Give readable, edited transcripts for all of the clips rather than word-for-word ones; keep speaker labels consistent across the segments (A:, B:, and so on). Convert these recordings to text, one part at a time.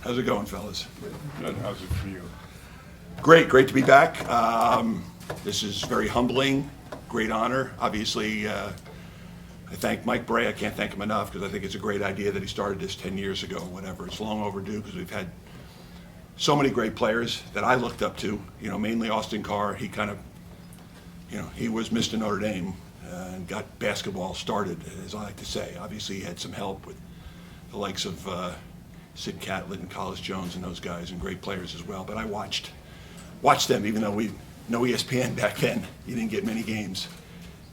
A: How's it going, fellas?
B: Good. How's it for you?
A: Great to be back. This is very humbling, great honor. Obviously, I thank Mike Brey. I can't thank him enough because I think it's a great idea that he started this 10 years ago, whatever. It's long overdue because we've had so many great players that I looked up to, mainly Austin Carr. He kind of, he was Mr. Notre Dame and got basketball started, as I like to say. Obviously, he had some help with the likes of Sid Catlett and Collis Jones and those guys, and great players as well. But I watched them, even though we no ESPN back then. You didn't get many games,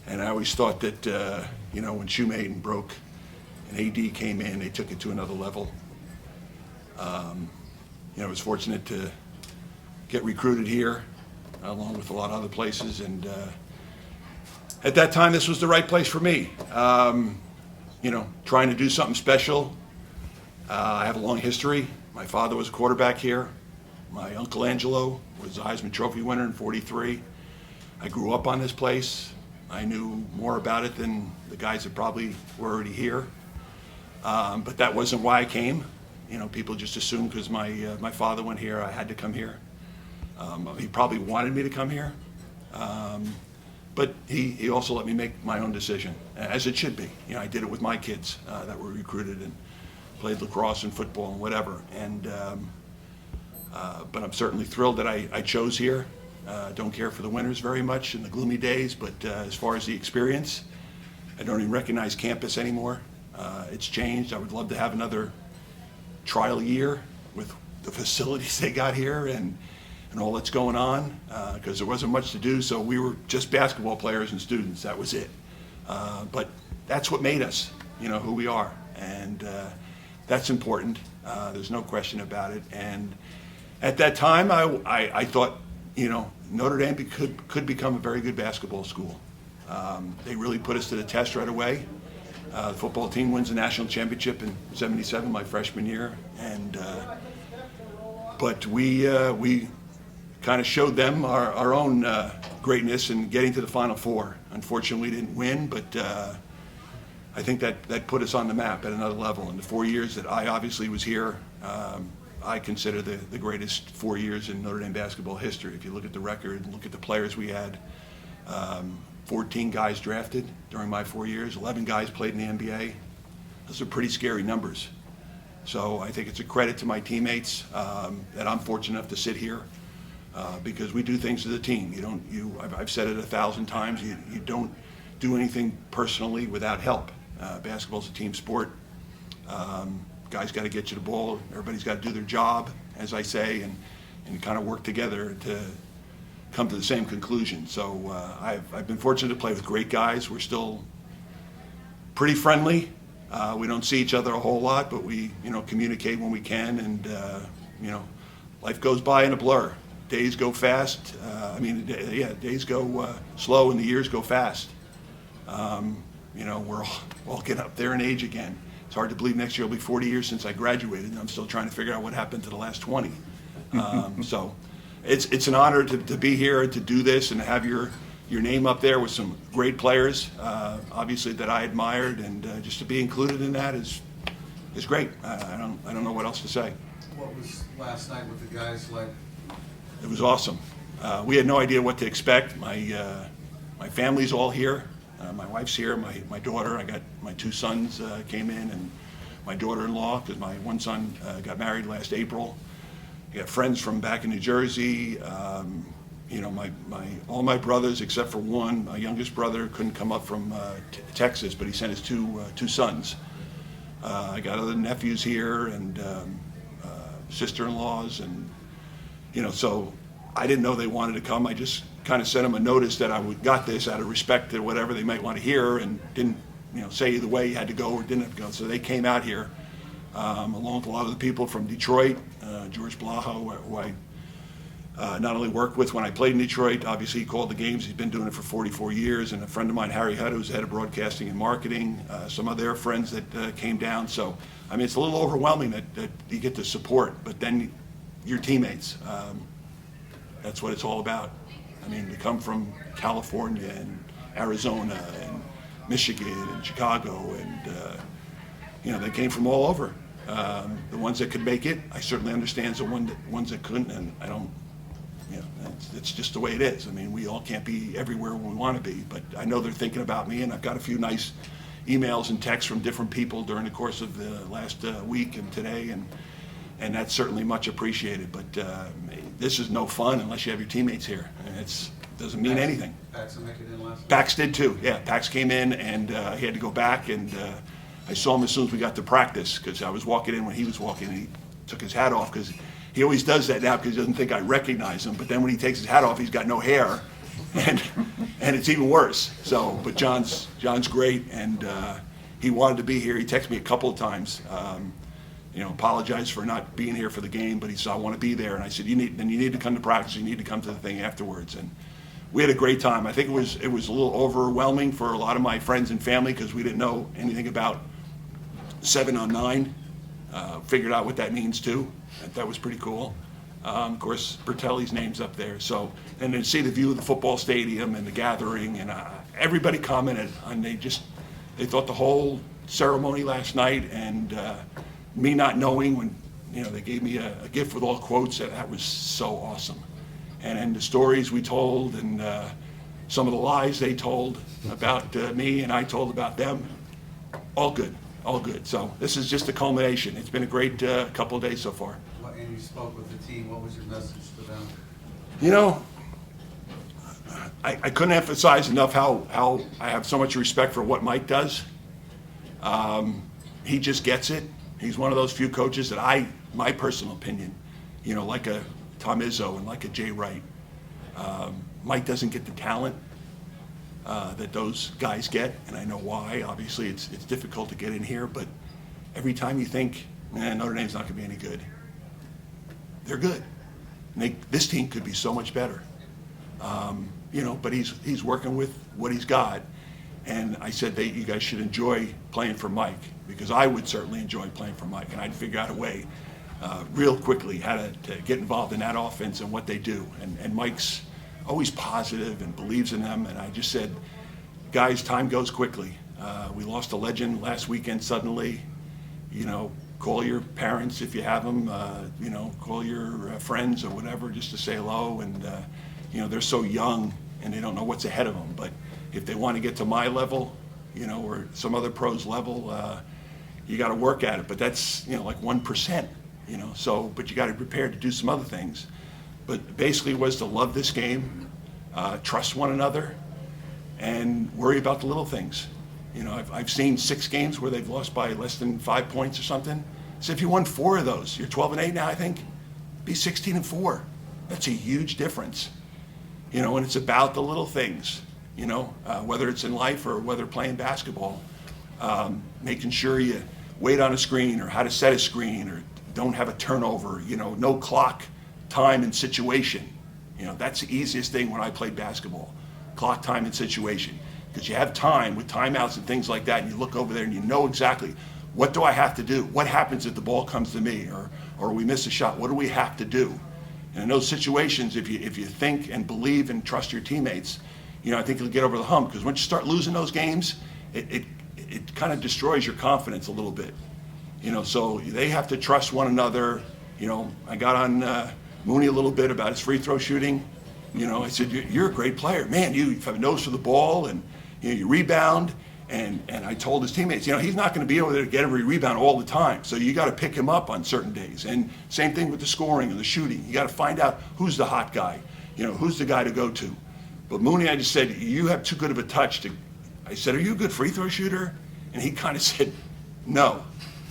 A: and I always thought that when Shoemaden broke and AD came in, they took it to another level. I was fortunate to get recruited here, along with a lot of other places, and at that time, this was the right place for me. Trying to do something special. I have a long history. My father was a quarterback here. My Uncle Angelo was the Heisman Trophy winner in '43. I grew up on this place. I knew more about it than the guys that probably were already here. But that wasn't why I came. People just assumed because my father went here, I had to come here. He probably wanted me to come here. But he also let me make my own decision, as it should be. I did it with my kids that were recruited and played lacrosse and football and whatever. But I'm certainly thrilled that I chose here. Don't care for the winters very much and the gloomy days, but as far as the experience, I don't even recognize campus anymore. It's changed. I would love to have another trial year with the facilities they got here and all that's going on, because there wasn't much to do, so we were just basketball players and students. That was it. But that's what made us, who we are. And that's important. There's no question about it. And at that time, I thought, Notre Dame could become a very good basketball school. They really put us to the test right away. The football team wins the national championship in '77, my freshman year. But we kind of showed them our own greatness in getting to the Final Four. Unfortunately, we didn't win, but I think that put us on the map at another level. In the 4 years that I obviously was here, I consider the greatest 4 years in Notre Dame basketball history. If you look at the record and look at the players we had, 14 guys drafted during my 4 years, 11 guys played in the NBA. Those are pretty scary numbers. So I think it's a credit to my teammates that I'm fortunate enough to sit here because we do things as a team. I've said it 1,000 times, you don't do anything personally without help. Basketball's a team sport. Guys got to get you the ball. Everybody's got to do their job, as I say, and kind of work together to come to the same conclusion. So I've been fortunate to play with great guys. We're still pretty friendly. We don't see each other a whole lot, but we communicate when we can, and life goes by in a blur. Days go fast. Days go slow and the years go fast. We're all getting up there in age again. It's hard to believe next year will be 40 years since I graduated, and I'm still trying to figure out what happened to the last 20. So it's an honor to be here and to do this and have your name up there with some great players, obviously that I admired, and just to be included in that is great. I don't know what else to say.
C: What was last night with the guys like?
A: It was awesome. We had no idea what to expect. My family's all here. My wife's here, my daughter. I got my 2 sons came in, and my daughter-in-law, because my one son got married last April. I got friends from back in New Jersey. All my brothers except for one, my youngest brother, couldn't come up from Texas, but he sent his two sons. I got other nephews here and sister-in-laws, and so I didn't know they wanted to come. I just kind of sent them a notice that I got this out of respect to whatever they might want to hear, and didn't say either way you had to go or didn't have to go. So they came out here along with a lot of the people from Detroit, George Blaho, who I not only worked with when I played in Detroit. Obviously he called the games. He's been doing it for 44 years. And a friend of mine, Harry Hutt, who's head of broadcasting and marketing, some of their friends that came down. So it's a little overwhelming that you get the support, but then your teammates, that's what it's all about. They come from California and Arizona and Michigan and Chicago, and they came from all over. The ones that could make it, I certainly understand the ones that couldn't, and I don't, it's just the way it is. I mean, we all can't be everywhere we want to be, but I know they're thinking about me, and I've got a few nice emails and texts from different people during the course of the last week and today, and that's certainly much appreciated. But this is no fun unless you have your teammates here. It doesn't mean anything.
C: Paxton make it in last night?
A: Pax did too, yeah. Pax came in, and he had to go back, and I saw him as soon as we got to practice, because I was walking in when he was walking, and he took his hat off, because he always does that now because he doesn't think I recognize him. But then when he takes his hat off, he's got no hair, and it's even worse. So, but John's great, and he wanted to be here. He texted me a couple of times, apologized for not being here for the game, but he said, I want to be there. And I said, you need to come to practice. You need to come to the thing afterwards. And we had a great time. I think it was a little overwhelming for a lot of my friends and family because we didn't know anything about 7-on-9. Figured out what that means too. That was pretty cool. Of course, Bertelli's name's up there. So, and then see the view of the football stadium and the gathering, and everybody commented on they thought the whole ceremony last night, and me not knowing when they gave me a gift with all quotes, that was so awesome. And then the stories we told, and some of the lies they told about me and I told about them, all good. All good. So this is just a culmination. It's been a great couple of days so far.
C: And you spoke with the team. What was your message to them?
A: I couldn't emphasize enough how I have so much respect for what Mike does. He just gets it. He's one of those few coaches that my personal opinion, like a Tom Izzo and like a Jay Wright. Mike doesn't get the talent that those guys get, and I know why. Obviously, it's difficult to get in here, but every time you think, Notre Dame's not going to be any good, they're good. And this team could be so much better. But he's working with what he's got, and I said that you guys should enjoy playing for Mike, because I would certainly enjoy playing for Mike, and I'd figure out a way real quickly how to get involved in that offense and what they do. And Mike's always positive and believes in them, and I just said, guys, time goes quickly. We lost a legend last weekend suddenly. Call your parents if you have them, call your friends or whatever just to say hello, and they're so young and they don't know what's ahead of them, but if they want to get to my level, or some other pros level, you got to work at it, but that's like 1%, but you got to be prepared to do some other things. But basically was to love this game, trust one another, and worry about the little things. I've seen 6 games where they've lost by less than 5 points or something. So if you won 4 of those, you're 12-8 now, I think. Be 16-4. That's a huge difference. And it's about the little things. Whether it's in life or whether playing basketball, making sure you wait on a screen or how to set a screen or don't have a turnover. No clock, time, and situation. That's the easiest thing when I played basketball. Clock, time, and situation. Because you have time with timeouts and things like that, and you look over there and you know exactly, what do I have to do? What happens if the ball comes to me or we miss a shot? What do we have to do? And in those situations, if you think and believe and trust your teammates, I think you'll get over the hump. Because once you start losing those games, it kind of destroys your confidence a little bit. So they have to trust one another. I got on Mooney a little bit about his free throw shooting. I said, you're a great player. Man, you have a nose for the ball, and you rebound. And I told his teammates, he's not going to be able to get every rebound all the time. So you got to pick him up on certain days. And same thing with the scoring and the shooting. You got to find out who's the hot guy, who's the guy to go to. But Mooney, I just said, you have too good of a touch. I said, are you a good free throw shooter? And he kind of said, no.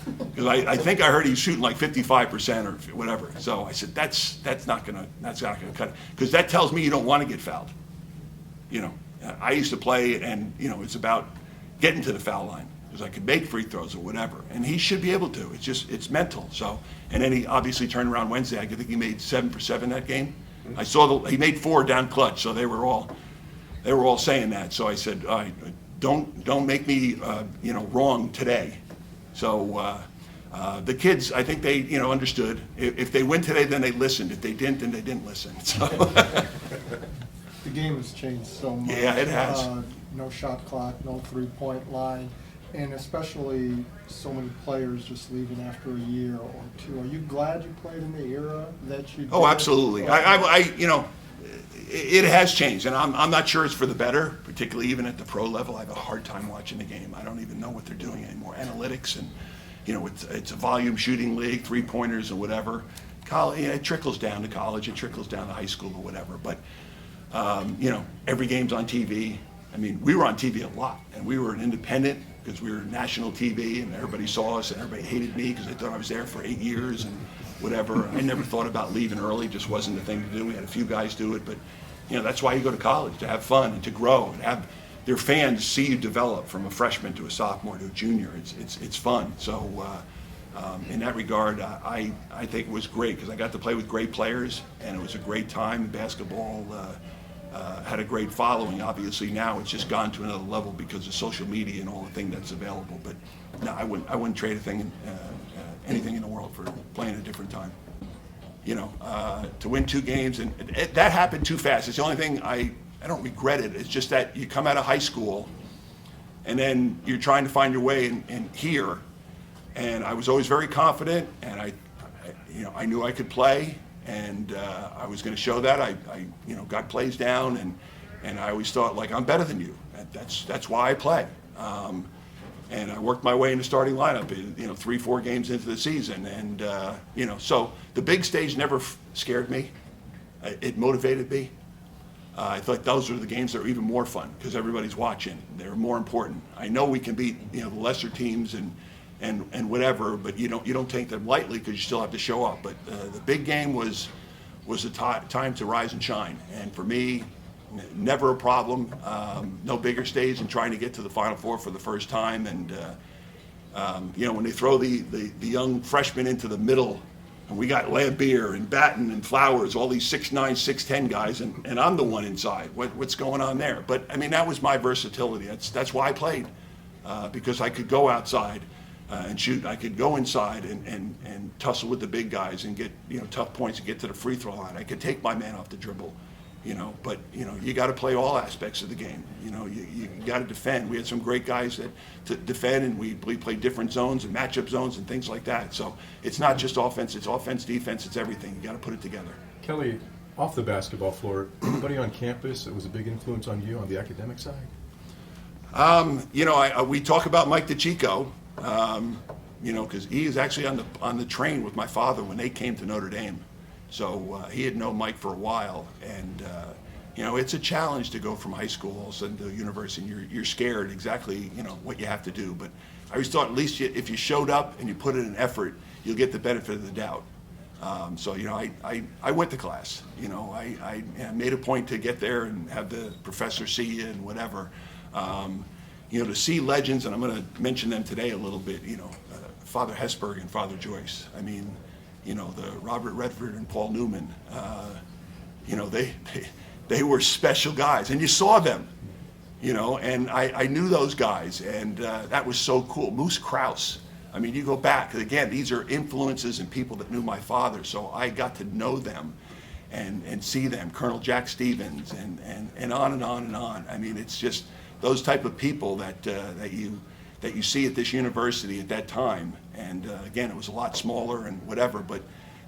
A: Because I think I heard he's shooting like 55% or whatever. So I said, that's not gonna cut it. Because that tells me you don't want to get fouled. I used to play, and it's about getting to the foul line, because I could make free throws or whatever, and he should be able to. It's mental. So, and then he obviously turned around Wednesday. I think he made 7 for 7 that game. I saw he made 4 down clutch. So they were all saying that. So I said, all right, don't make me wrong today. So the kids, I think they understood. If they win today, then they listened. If they didn't, then they didn't listen. So.
B: The game has changed so much.
A: Yeah, it has.
B: No shot clock, no 3-point line. And especially so many players just leaving after a year or two. Are you glad you played in the era that you did?
A: Oh, absolutely. It has changed, and I'm not sure it's for the better, particularly even at the pro level. I have a hard time watching the game. I don't even know what they're doing anymore. Analytics and, it's a volume shooting league, three-pointers and whatever. College, it trickles down to college, it trickles down to high school or whatever. But, every game's on TV. I mean, we were on TV a lot, and we were an independent because we were national TV, and everybody saw us, and everybody hated me because they thought I was there for 8 years and whatever. I never thought about leaving early; just wasn't the thing to do. We had a few guys do it, but that's why you go to college, to have fun and to grow and have their fans see you develop from a freshman to a sophomore to a junior. It's fun. So in that regard, I think it was great because I got to play with great players, and it was a great time. Basketball had a great following. Obviously now it's just gone to another level because of social media and all the thing that's available. But no, I wouldn't trade anything in the world for playing a different time. To win 2 games, and that happened too fast. It's the only thing I don't regret it. It's just that you come out of high school, and then you're trying to find your way in here. And I was always very confident, and I knew I could play, and I was going to show that. I got plays down, and I always thought, like, I'm better than you. That's why I play. And I worked my way in the starting lineup, 3-4 games into the season. And, so the big stage never scared me. It motivated me. I thought those are the games that are even more fun because everybody's watching. They're more important. I know we can beat, the lesser teams and whatever, but you don't take them lightly because you still have to show up. But the big game was the time to rise and shine. And for me, never a problem. No bigger stage than trying to get to the Final Four for the first time. And when they throw the young freshmen into the middle, and we got Lambier and Batten and Flowers, all these 6'9", 6'10" guys, and I'm the one inside. What's going on there? But I mean, that was my versatility. That's why I played, because I could go outside and shoot. I could go inside and tussle with the big guys and get tough points and get to the free throw line. I could take my man off the dribble. But you got to play all aspects of the game. You got to defend. We had some great guys to defend, and we played different zones and matchup zones and things like that. So it's not just offense; it's offense, defense, it's everything. You got to put it together.
D: Kelly, off the basketball floor, anybody on campus that was a big influence on you on the academic side?
A: We talk about Mike DeChico, because he was actually on the train with my father when they came to Notre Dame. So he had known Mike for a while, and it's a challenge to go from high school also to university. And you're scared exactly what you have to do. But I always thought at least if you showed up and you put in an effort, you'll get the benefit of the doubt. So I went to class. I made a point to get there and have the professor see you and whatever. To see legends, and I'm going to mention them today a little bit. Father Hesburgh and Father Joyce. I mean. The Robert Redford and Paul Newman, they were special guys, and you saw them, and I knew those guys, and that was so cool. Moose Krause, I mean, you go back, again, these are influences and people that knew my father, so I got to know them and see them, Colonel Jack Stevens, and on and on and on. I mean, it's just those type of people that you see at this university at that time. And again, it was a lot smaller and whatever, but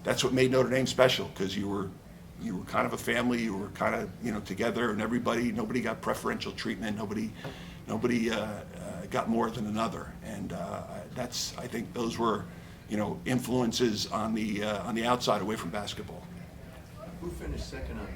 A: that's what made Notre Dame special because you were kind of a family. You were kind of together, and nobody got preferential treatment. Nobody got more than another. And I think those were influences on the outside away from basketball.
E: Who finished second on